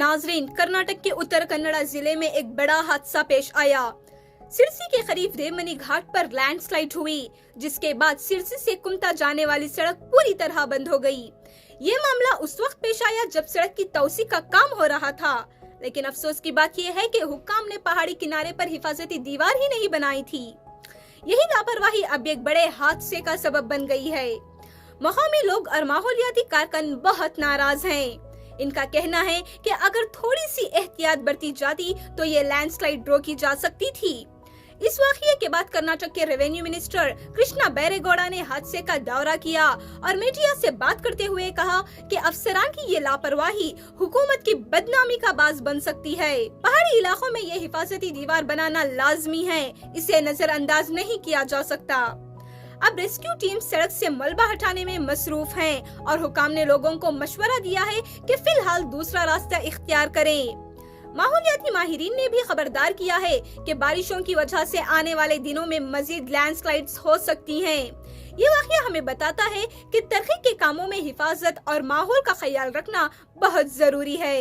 नाजरीन, कर्नाटक के उत्तर कन्नड़ा जिले में एक बड़ा हादसा पेश आया। सिरसी के करीब रेवमनी घाट पर लैंडस्लाइड हुई, जिसके बाद सिरसी से कुमटा जाने वाली सड़क पूरी तरह बंद हो गई। ये मामला उस वक्त पेश आया जब सड़क की तौसी का काम हो रहा था, लेकिन अफसोस की बात यह है कि हुक्काम ने पहाड़ी किनारे पर हिफाजती दीवार ही नहीं बनाई थी। यही लापरवाही अब एक बड़े हादसे का सबब बन गई है। मकामी लोग और माहौलियाती कारकुन बहुत नाराज हैं। इनका कहना है कि अगर थोड़ी सी एहतियात बरती जाती तो ये लैंडस्लाइड रोकी जा सकती थी। इस वाकये के बाद कर्नाटक के रेवेन्यू मिनिस्टर कृष्णा बैरेगौड़ा ने हादसे का दौरा किया और मीडिया से बात करते हुए कहा कि अफसरान की ये लापरवाही हुकूमत की बदनामी का बाज बन सकती है। पहाड़ी इलाकों में ये हिफाजती दीवार बनाना लाजमी है, इसे नजरअंदाज नहीं किया जा सकता। अब रेस्क्यू टीम सड़क से मलबा हटाने में मसरूफ हैं और हुकाम ने लोगों को मशवरा दिया है कि फिलहाल दूसरा रास्ता इख्तियार करें। माहौलियाती माहिरीन ने भी खबरदार किया है कि बारिशों की वजह से आने वाले दिनों में मजीद लैंडस्लाइड्स हो सकती हैं। ये वाकया हमें बताता है कि तरक्की के कामों में हिफाजत और माहौल का ख्याल रखना बहुत जरूरी है।